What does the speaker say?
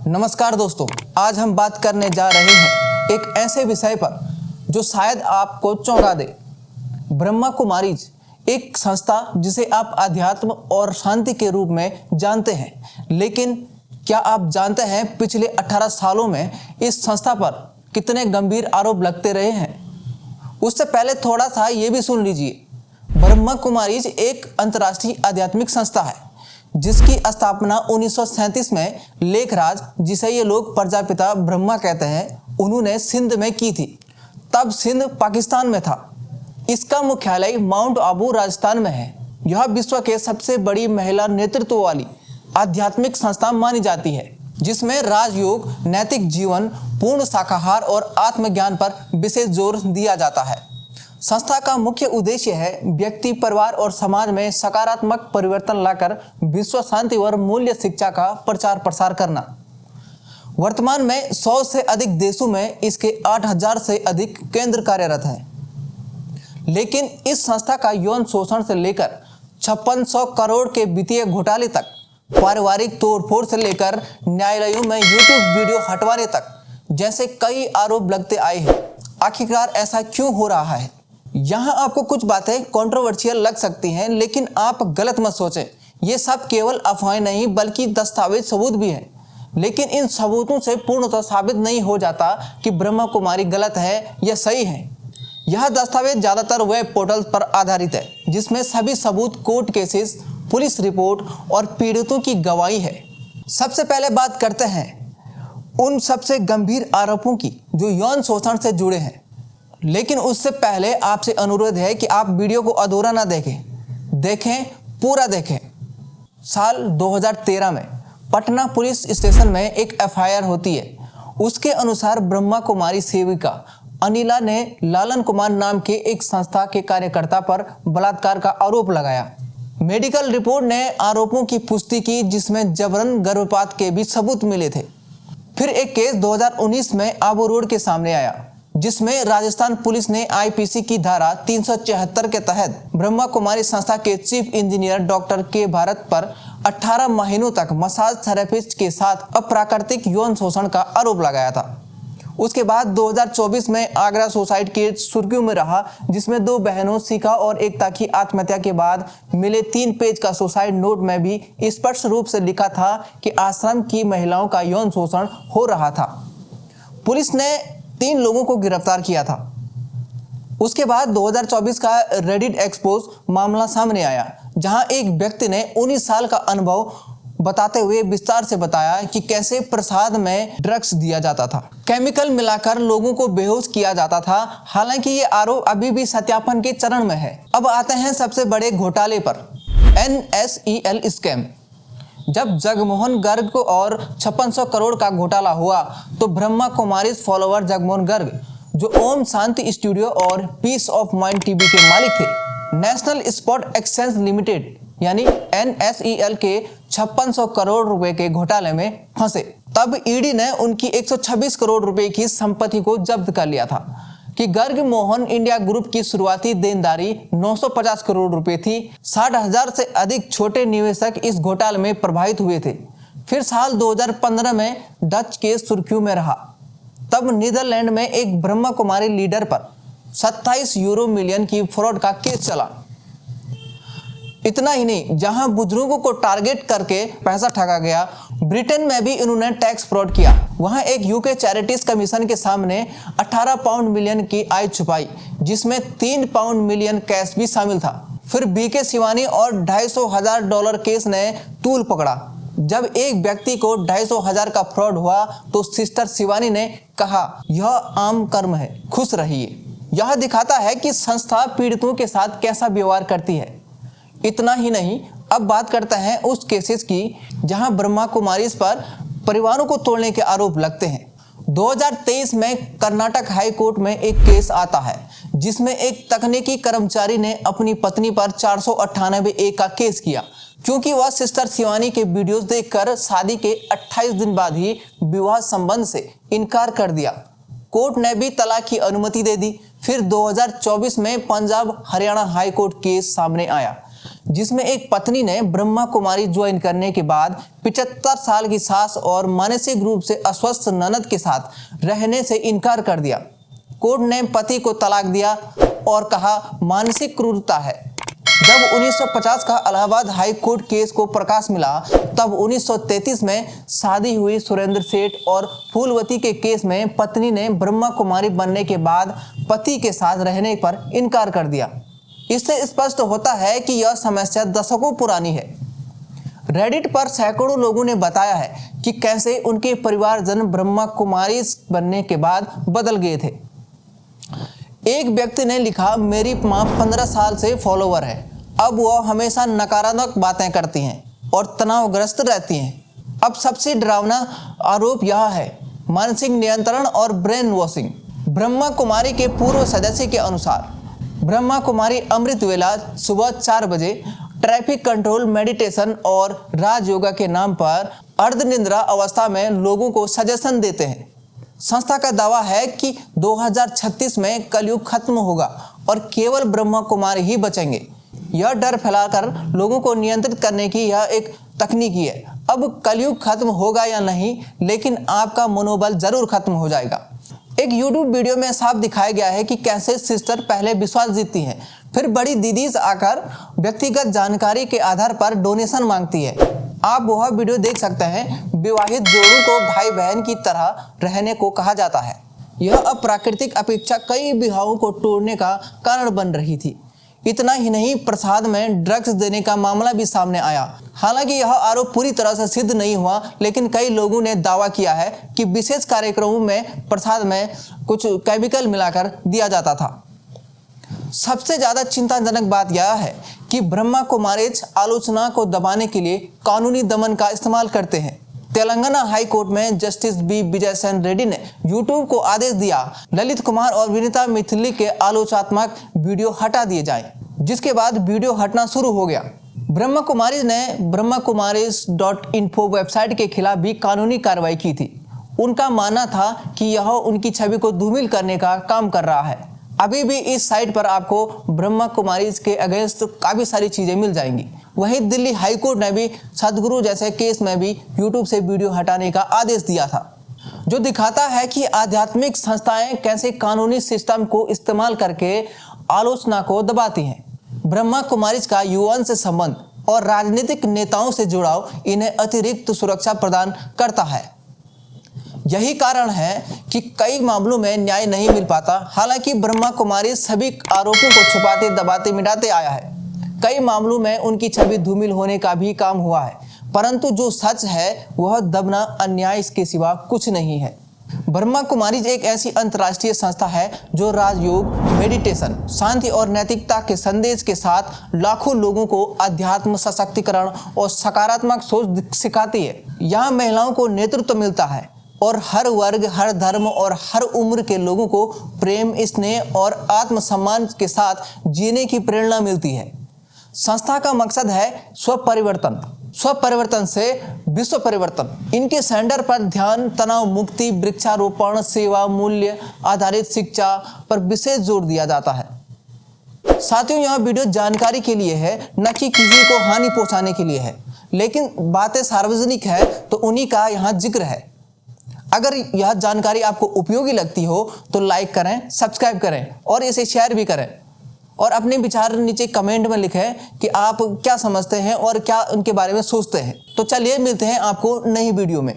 नमस्कार दोस्तों, आज हम बात करने जा रहे हैं एक ऐसे विषय पर जो शायद आपको चौंका दे। ब्रह्मा कुमारीज एक संस्था जिसे आप अध्यात्म और शांति के रूप में जानते हैं, लेकिन क्या आप जानते हैं पिछले 18 सालों में इस संस्था पर कितने गंभीर आरोप लगते रहे हैं? उससे पहले थोड़ा सा ये भी सुन लीजिए। ब्रह्मा कुमारीज एक अंतर्राष्ट्रीय आध्यात्मिक संस्था है जिसकी स्थापना 1937 में लेखराज, जिसे ये लोग प्रजापिता ब्रह्मा कहते हैं, उन्होंने सिंध में की थी। तब सिंध पाकिस्तान में था। इसका मुख्यालय माउंट आबू राजस्थान में है। यह विश्व के सबसे बड़ी महिला नेतृत्व वाली आध्यात्मिक संस्था मानी जाती है, जिसमें राजयोग, नैतिक जीवन, पूर्ण शाकाहार और आत्मज्ञान पर विशेष जोर दिया जाता है। संस्था का मुख्य उद्देश्य है व्यक्ति, परिवार और समाज में सकारात्मक परिवर्तन लाकर विश्व शांति और मूल्य शिक्षा का प्रचार प्रसार करना। वर्तमान में 100 से अधिक देशों में इसके 8000 से अधिक केंद्र कार्यरत हैं। लेकिन इस संस्था का यौन शोषण से लेकर 5600 करोड़ के वित्तीय घोटाले तक, पारिवारिक तोड़फोड़ से लेकर न्यायालयों में यूट्यूब वीडियो हटवाने तक जैसे कई आरोप लगते आए हैं। आखिरकार ऐसा क्यों हो रहा है? यहाँ आपको कुछ बातें कंट्रोवर्शियल लग सकती हैं, लेकिन आप गलत मत सोचें। ये सब केवल अफवाहें नहीं बल्कि दस्तावेज सबूत भी हैं। लेकिन इन सबूतों से पूर्णतः साबित नहीं हो जाता कि ब्रह्मा कुमारी गलत है या सही है। यह दस्तावेज ज़्यादातर वेब पोर्टल पर आधारित है, जिसमें सभी सबूत, कोर्ट केसेस, पुलिस रिपोर्ट और पीड़ितों की गवाही है। सबसे पहले बात करते हैं उन सबसे गंभीर आरोपों की जो यौन शोषण से जुड़े हैं। लेकिन उससे पहले आपसे अनुरोध है कि आप वीडियो को अधूरा ना देखें, पूरा देखें। साल 2013 में पटना पुलिस स्टेशन में एक एफआईआर होती है। उसके अनुसार ब्रह्मा कुमारी सेविका अनिला ने लालन कुमार नाम के एक संस्था के कार्यकर्ता पर बलात्कार का आरोप लगाया। मेडिकल रिपोर्ट ने आरोपों की पुष्टि की, जिसमें जबरन गर्भपात के भी सबूत मिले थे। फिर एक केस 2019 में आबू रोड के सामने आया, जिसमें राजस्थान पुलिस ने आईपीसी की धारा 374 के तहत ब्रह्मा कुमारी संस्था के चीफ इंजीनियर डॉक्टर के भारत पर 18 महीनों तक मसाज थेरेपिस्ट के साथ अप्राकृतिक यौन शोषण का आरोप लगाया था। उसके बाद 2024 में आगरा सुसाइड के सुर्खियों में रहा, जिसमें 2 बहनों शिखा और एकता की आत्महत्या के बाद मिले 3 पेज का सुसाइड नोट में भी स्पष्ट रूप से लिखा था कि आश्रम की महिलाओं का यौन शोषण हो रहा था। पुलिस ने 3 लोगों को गिरफ्तार किया था। उसके बाद 2024 का रेडिट एक्सपोज मामला सामने आया, जहां एक व्यक्ति ने 19 साल का अनुभव बताते हुए विस्तार से बताया कि कैसे प्रसाद में ड्रग्स दिया जाता था, केमिकल मिलाकर लोगों को बेहोश किया जाता था। हालांकि ये आरोप अभी भी सत्यापन के चरण में है। अब आते हैं सबसे बड़े घोटाले पर, NSEL स्कैम। जब जगमोहन गर्ग को और 5600 करोड़ का घोटाला हुआ, तो ब्रह्मा कुमारी फॉलोअर जगमोहन गर्ग, जो ओम शांति स्टूडियो और पीस ऑफ माइंड टीवी के मालिक थे, नेशनल स्पॉट एक्सचेंज लिमिटेड यानी NSEL के 5600 करोड़ रुपए के घोटाले में फंसे। तब ईडी ने उनकी 126 करोड़ रुपए की संपत्ति को जब्त कर लिया था कि गर्ग मोहन इंडिया ग्रुप की शुरुआती देनदारी 950 करोड़ रुपए थी। 60,000 से अधिक छोटे निवेशक इस घोटाले में प्रभावित हुए थे। फिर साल 2015 में डच केस सुर्खियों में रहा। तब नीदरलैंड में एक ब्रह्मा कुमारी लीडर पर 27 यूरो मिलियन की फ्रॉड का केस चला। इतना ही नहीं, जहां बुजुर्गों को टारगेट करके पैसा ठगा गया, ब्रिटेन में भी इन्होंने टैक्स फ्रॉड किया। वहां एक यूके चैरिटीज कमीशन के सामने 18 पाउंड मिलियन की आय छुपाई, जिसमें 3 पाउंड मिलियन कैश भी शामिल था। फिर बीके शिवानी और $250,000 केस ने तूल पकड़ा। जब एक व्यक्ति को 250,000 का फ्रॉड हुआ, तो सिस्टर शिवानी ने कहा, यह आम कर्म है, खुश रहिए। यह दिखाता है कि संस्था पीड़ितों के साथ कैसा व्यवहार करती है। इतना ही नहीं, अब बात करते हैं उस केसेस की जहां ब्रह्मा कुमारीज पर परिवारों को तोड़ने के आरोप लगते हैं। 2023 में कर्नाटक हाई कोर्ट में एक केस आता है, जिसमें एक तकनीकी कर्मचारी ने अपनी पत्नी पर 498A का केस किया, क्योंकि वह सिस्टर शिवानी के वीडियोस देखकर शादी के 28 दिन बाद ही विवाह संबंध से इनकार कर दिया। कोर्ट ने भी तलाक की अनुमति दे दी। फिर 2024 में Punjab Haryana high court case सामने आया, जिसमें एक पत्नी ने ब्रह्मा कुमारी ज्वाइन करने के बाद 75 साल की सास और मानसिक रूप से अस्वस्थ ननद के साथ रहने से इनकार कर दिया। कोर्ट ने पति को तलाक दिया और कहा मानसिक क्रूरता है। जब 1950 का इलाहाबाद हाई कोर्ट केस को प्रकाश मिला, तब 1933 में शादी हुई सुरेंद्र सेठ और फूलवती के केस में पत्नी ने ब्रह्मा कुमारी बनने के बाद पति के साथ रहने पर इनकार कर दिया। इससे स्पष्ट होता है कि यह समस्या दशकों पुरानी है। रेडिट पर सैकड़ों लोगों ने बताया है कि कैसे उनके परिवारजन ब्रह्मा कुमारी बनने के बाद बदल गए थे। एक व्यक्ति ने लिखा, मेरी मां 15 साल से फॉलोवर है। अब वह हमेशा नकारात्मक बातें करती हैं और तनावग्रस्त रहती हैं। अब सबसे डरावना आरोप यह है मानसिक नियंत्रण और ब्रेन वॉशिंग। ब्रह्मा कुमारी के पूर्व सदस्य के अनुसार ब्रह्मा कुमारी अमृत वेला सुबह 4 बजे ट्रैफिक कंट्रोल, मेडिटेशन और राज योगा के नाम पर अर्धनिद्रा अवस्था में लोगों को सजेशन देते हैं। संस्था का दावा है कि 2036 में कलयुग खत्म होगा और केवल ब्रह्मा कुमारी ही बचेंगे। यह डर फैलाकर लोगों को नियंत्रित करने की यह एक तकनीकी है। अब कलयुग खत्म होगा या नहीं, लेकिन आपका मनोबल जरूर खत्म हो जाएगा। एक YouTube वीडियो में साफ दिखाया गया है कि कैसे सिस्टर पहले विश्वास जीतती हैं, फिर बड़ी दीदीज आकर व्यक्तिगत जानकारी के आधार पर डोनेशन मांगती है। आप वह वीडियो देख सकते हैं। विवाहित जोड़ों को भाई बहन की तरह रहने को कहा जाता है। यह अप्राकृतिक अपेक्षा कई विवाहों को तोड़ने का कारण बन रही थी। इतना ही नहीं, प्रसाद में ड्रग्स देने का मामला भी सामने आया। हालांकि यह आरोप पूरी तरह से सिद्ध नहीं हुआ, लेकिन कई लोगों ने दावा किया है कि विशेष कार्यक्रमों में प्रसाद में कुछ केमिकल मिलाकर दिया जाता था। सबसे ज्यादा चिंताजनक बात यह है कि ब्रह्मा कुमारीज आलोचना को दबाने के लिए कानूनी दमन का इस्तेमाल करते हैं। तेलंगाना हाई कोर्ट में जस्टिस बी विजय सेन रेड्डी ने यूट्यूब को आदेश दिया ललित कुमार और विनीता मिथिली के आलोचनात्मक वीडियो हटा दिए जाए, जिसके बाद वीडियो हटना शुरू हो गया। ब्रह्मा कुमारीज ने brahmakumaris.info वेबसाइट के खिलाफ भी कानूनी कार्रवाई की थी। उनका मानना था कि यह उनकी छवि को धूमिल करने का काम कर रहा है। अभी भी इस साइट पर आपको ब्रह्मा कुमारीज के अगेंस्ट काफ़ी सारी चीज़ें मिल जाएंगी। वहीं दिल्ली हाई कोर्ट ने भी सदगुरु जैसे केस में भी यूट्यूब से वीडियो हटाने का आदेश दिया था, जो दिखाता है कि आध्यात्मिक संस्थाएं कैसे कानूनी सिस्टम को इस्तेमाल करके आलोचना को दबाती हैं। ब्रह्मा कुमारीज का युवाओं से संबंध और राजनीतिक नेताओं से जुड़ाव इन्हें अतिरिक्त सुरक्षा प्रदान करता है। यही कारण है कि कई मामलों में न्याय नहीं मिल पाता। हालांकि ब्रह्मा कुमारी सभी आरोपों को छुपाते, दबाते, मिटाते आया है। कई मामलों में उनकी छवि धूमिल होने का भी काम हुआ है, परंतु जो सच है वह दबना अन्याय के सिवा कुछ नहीं है। ब्रह्मा कुमारीज एक ऐसी अंतर्राष्ट्रीय संस्था है जो राजयोग, मेडिटेशन, शांति और नैतिकता के संदेश के साथ लाखों लोगों को अध्यात्म, सशक्तिकरण और सकारात्मक सोच सिखाती है। यहाँ महिलाओं को नेतृत्व मिलता है और हर वर्ग, हर धर्म और हर उम्र के लोगों को प्रेम, स्नेह और आत्मसम्मान के साथ जीने की प्रेरणा मिलती है। संस्था का मकसद है स्वपरिवर्तन से विश्व परिवर्तन। इनके सेंटर पर ध्यान, तनाव मुक्ति, वृक्षारोपण, सेवा, मूल्य आधारित शिक्षा पर विशेष जोर दिया जाता है। साथियों, यह वीडियो जानकारी के लिए है, न कि किसी को हानि पहुंचाने के लिए है, लेकिन बातें सार्वजनिक है तो उन्हीं का यहाँ जिक्र है। अगर यह जानकारी आपको उपयोगी लगती हो तो लाइक करें, सब्सक्राइब करें और इसे शेयर भी करें, और अपने विचार नीचे कमेंट में लिखें कि आप क्या समझते हैं और क्या उनके बारे में सोचते हैं। तो चलिए मिलते हैं आपको नई वीडियो में।